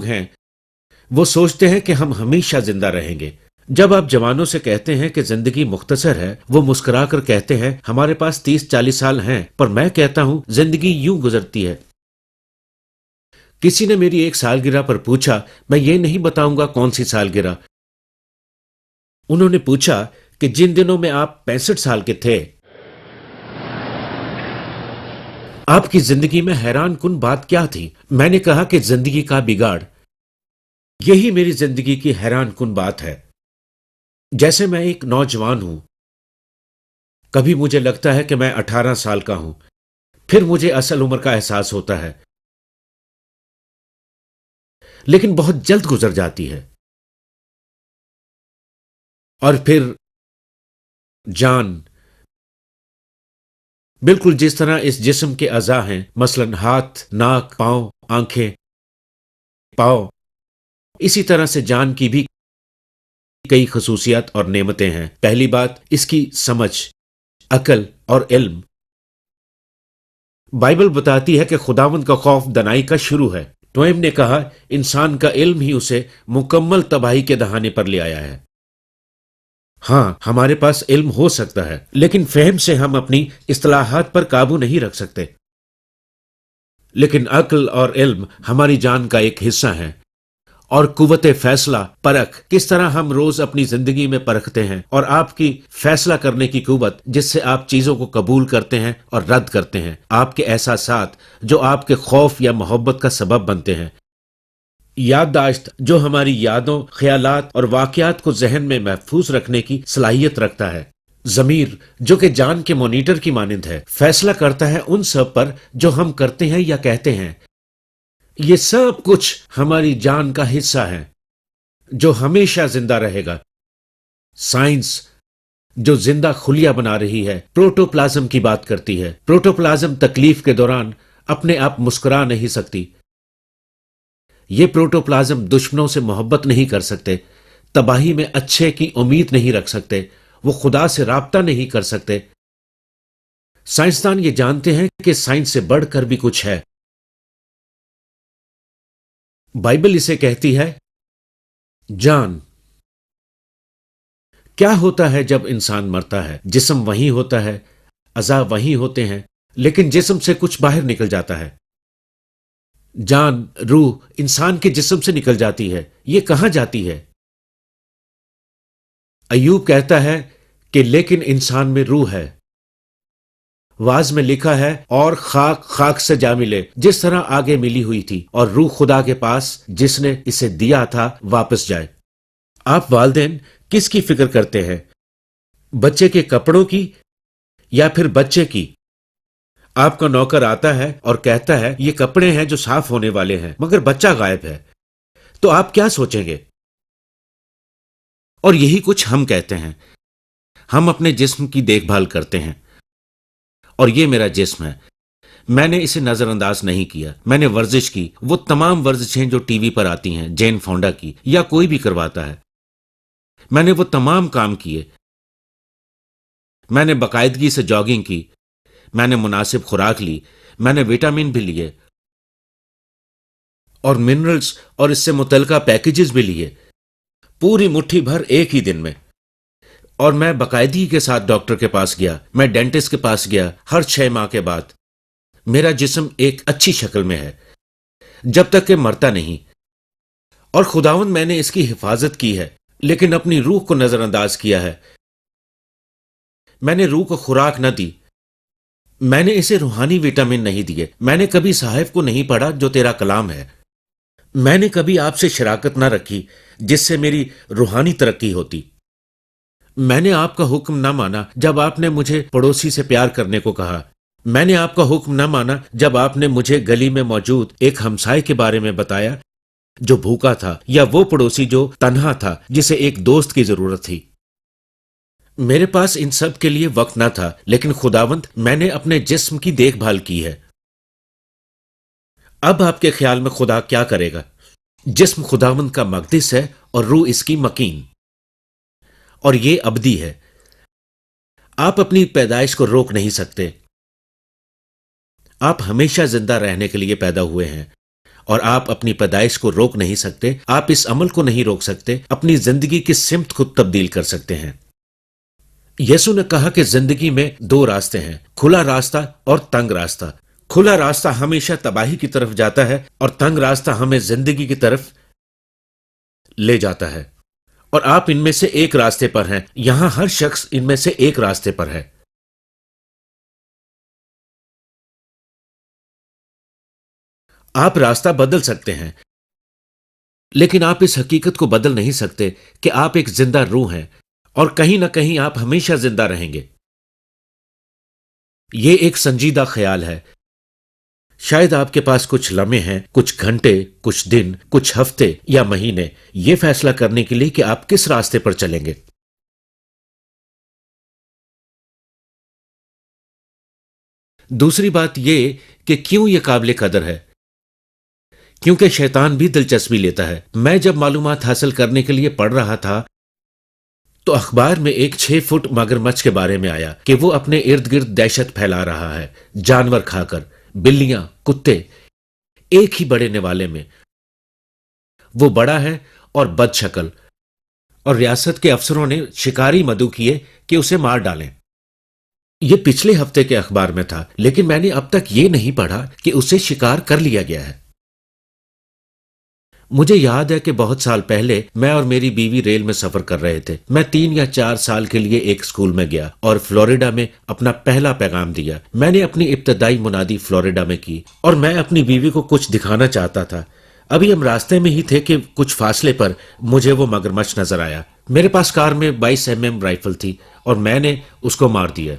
ہیں وہ سوچتے ہیں کہ ہم ہمیشہ زندہ رہیں گے۔ جب آپ جوانوں سے کہتے ہیں کہ زندگی مختصر ہے، وہ مسکرا کر کہتے ہیں ہمارے پاس 30-40 سال ہیں، پر میں کہتا ہوں زندگی یوں گزرتی ہے۔ کسی نے میری ایک سالگرہ پر پوچھا، میں یہ نہیں بتاؤں گا کون سی سالگرہ۔ انہوں نے پوچھا کہ جن دنوں میں آپ 65 سال کے تھے، آپ کی زندگی میں حیران کن بات کیا تھی؟ میں نے کہا کہ زندگی کا بگاڑ۔ یہی میری زندگی کی حیران کن بات ہے۔ جیسے میں ایک نوجوان ہوں، کبھی مجھے لگتا ہے کہ میں 18 سال کا ہوں، پھر مجھے اصل عمر کا احساس ہوتا ہے، لیکن بہت جلد گزر جاتی ہے۔ اور پھر جان، بالکل جس طرح اس جسم کے اعضاء ہیں، مثلا ہاتھ، ناک، پاؤں، آنکھیں، پاؤں، اسی طرح سے جان کی بھی کئی خصوصیات اور نعمتیں ہیں۔ پہلی بات اس کی سمجھ، عقل اور علم۔ بائبل بتاتی ہے کہ خداوند کا خوف دنائی کا شروع ہے۔ ٹویم نے کہا انسان کا علم ہی اسے مکمل تباہی کے دہانے پر لے آیا ہے۔ ہاں، ہمارے پاس علم ہو سکتا ہے، لیکن فہم سے ہم اپنی اصطلاحات پر قابو نہیں رکھ سکتے۔ لیکن عقل اور علم ہماری جان کا ایک حصہ ہیں، اور قوت فیصلہ، پرکھ، کس طرح ہم روز اپنی زندگی میں پرکھتے ہیں، اور آپ کی فیصلہ کرنے کی قوت جس سے آپ چیزوں کو قبول کرتے ہیں اور رد کرتے ہیں، آپ کے احساسات جو آپ کے خوف یا محبت کا سبب بنتے ہیں، یادداشت جو ہماری یادوں، خیالات اور واقعات کو ذہن میں محفوظ رکھنے کی صلاحیت رکھتا ہے، ضمیر جو کہ جان کے مانیٹر کی مانند ہے، فیصلہ کرتا ہے ان سب پر جو ہم کرتے ہیں یا کہتے ہیں۔ یہ سب کچھ ہماری جان کا حصہ ہے جو ہمیشہ زندہ رہے گا۔ سائنس جو زندہ خلیہ بنا رہی ہے، پروٹوپلازم کی بات کرتی ہے۔ پروٹوپلازم تکلیف کے دوران اپنے آپ مسکرا نہیں سکتی۔ یہ پروٹوپلازم دشمنوں سے محبت نہیں کر سکتے، تباہی میں اچھے کی امید نہیں رکھ سکتے، وہ خدا سے رابطہ نہیں کر سکتے۔ سائنسدان یہ جانتے ہیں کہ سائنس سے بڑھ کر بھی کچھ ہے۔ بائبل اسے کہتی ہے جان۔ کیا ہوتا ہے جب انسان مرتا ہے؟ جسم وہیں ہوتا ہے، اعضاء وہیں ہوتے ہیں، لیکن جسم سے کچھ باہر نکل جاتا ہے۔ جان، روح انسان کے جسم سے نکل جاتی ہے۔ یہ کہاں جاتی ہے؟ ایوب کہتا ہے کہ لیکن انسان میں روح ہے۔ واز میں لکھا ہے اور خاک خاک سے جا ملے، جس طرح آگے ملی ہوئی تھی، اور روح خدا کے پاس جس نے اسے دیا تھا واپس جائے۔ آپ والدین کس کی فکر کرتے ہیں؟ بچے کے کپڑوں کی یا پھر بچے کی؟ آپ کا نوکر آتا ہے اور کہتا ہے یہ کپڑے ہیں جو صاف ہونے والے ہیں، مگر بچہ غائب ہے، تو آپ کیا سوچیں گے؟ اور یہی کچھ ہم کہتے ہیں۔ ہم اپنے جسم کی دیکھ بھال کرتے ہیں، اور یہ میرا جسم ہے، میں نے اسے نظر انداز نہیں کیا۔ میں نے ورزش کی، وہ تمام ورزشیں جو ٹی وی پر آتی ہیں، جین فونڈا کی یا کوئی بھی کرواتا ہے، میں نے وہ تمام کام کیے۔ میں نے باقاعدگی سے جاگنگ کی، میں نے مناسب خوراک لی، میں نے وٹامن بھی لیے اور منرلز اور اس سے متعلقہ پیکیجز بھی لیے، پوری مٹھی بھر ایک ہی دن میں۔ اور میں باقاعدگی کے ساتھ ڈاکٹر کے پاس گیا، میں ڈینٹسٹ کے پاس گیا ہر 6 ماہ کے بعد۔ میرا جسم ایک اچھی شکل میں ہے جب تک کہ مرتا نہیں، اور خداوند میں نے اس کی حفاظت کی ہے، لیکن اپنی روح کو نظر انداز کیا ہے۔ میں نے روح کو خوراک نہ دی، میں نے اسے روحانی وٹامن نہیں دیے، میں نے کبھی صحائف کو نہیں پڑھا جو تیرا کلام ہے، میں نے کبھی آپ سے شراکت نہ رکھی جس سے میری روحانی ترقی ہوتی۔ میں نے آپ کا حکم نہ مانا جب آپ نے مجھے پڑوسی سے پیار کرنے کو کہا، میں نے آپ کا حکم نہ مانا جب آپ نے مجھے گلی میں موجود ایک ہمسائے کے بارے میں بتایا جو بھوکا تھا، یا وہ پڑوسی جو تنہا تھا جسے ایک دوست کی ضرورت تھی۔ میرے پاس ان سب کے لیے وقت نہ تھا، لیکن خداوند میں نے اپنے جسم کی دیکھ بھال کی ہے۔ اب آپ کے خیال میں خدا کیا کرے گا؟ جسم خداوند کا مقدس ہے اور روح اس کی مکین، اور یہ ابدی ہے۔ آپ اپنی پیدائش کو روک نہیں سکتے۔ آپ ہمیشہ زندہ رہنے کے لیے پیدا ہوئے ہیں، اور آپ اپنی پیدائش کو روک نہیں سکتے، آپ اس عمل کو نہیں روک سکتے، اپنی زندگی کی سمت کو تبدیل کر سکتے ہیں۔ یسوع نے کہا کہ زندگی میں دو راستے ہیں، کھلا راستہ اور تنگ راستہ۔ کھلا راستہ ہمیشہ تباہی کی طرف جاتا ہے اور تنگ راستہ ہمیں زندگی کی طرف لے جاتا ہے، اور آپ ان میں سے ایک راستے پر ہیں۔ یہاں ہر شخص ان میں سے ایک راستے پر ہے۔ آپ راستہ بدل سکتے ہیں، لیکن آپ اس حقیقت کو بدل نہیں سکتے کہ آپ ایک زندہ روح ہیں، اور کہیں نہ کہیں آپ ہمیشہ زندہ رہیں گے۔ یہ ایک سنجیدہ خیال ہے۔ شاید آپ کے پاس کچھ لمحے ہیں، کچھ گھنٹے، کچھ دن، کچھ ہفتے یا مہینے، یہ فیصلہ کرنے کے لیے کہ آپ کس راستے پر چلیں گے۔ دوسری بات یہ کہ کیوں یہ قابل قدر ہے، کیونکہ شیطان بھی دلچسپی لیتا ہے۔ میں جب معلومات حاصل کرنے کے لیے پڑھ رہا تھا تو اخبار میں ایک 6 فٹ مگرمچھ کے بارے میں آیا کہ وہ اپنے ارد گرد دہشت پھیلا رہا ہے، جانور کھا کر، بلیاں، کتے، ایک ہی بڑے نوالے میں۔ وہ بڑا ہے اور بد شکل، اور ریاست کے افسروں نے شکاری مدعو کیے کہ اسے مار ڈالیں۔ یہ پچھلے ہفتے کے اخبار میں تھا، لیکن میں نے اب تک یہ نہیں پڑھا کہ اسے شکار کر لیا گیا ہے۔ مجھے یاد ہے کہ بہت سال پہلے میں اور میری بیوی ریل میں سفر کر رہے تھے۔ میں 3 یا 4 سال کے لیے ایک اسکول میں گیا اور فلوریڈا میں اپنا پہلا پیغام دیا۔ میں نے اپنی ابتدائی منادی فلوریڈا میں کی، اور میں اپنی بیوی کو کچھ دکھانا چاہتا تھا۔ ابھی ہم راستے میں ہی تھے کہ کچھ فاصلے پر مجھے وہ مگرمچھ نظر آیا۔ میرے پاس کار میں 22 mm رائفل تھی اور میں نے اس کو مار دیا،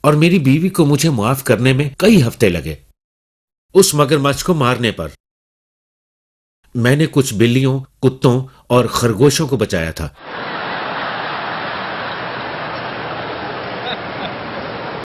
اور میری بیوی کو مجھے معاف کرنے میں کئی ہفتے لگے۔ اس مگرمچھ کو مارنے پر میں نے کچھ بلیوں، کتوں اور خرگوشوں کو بچایا تھا۔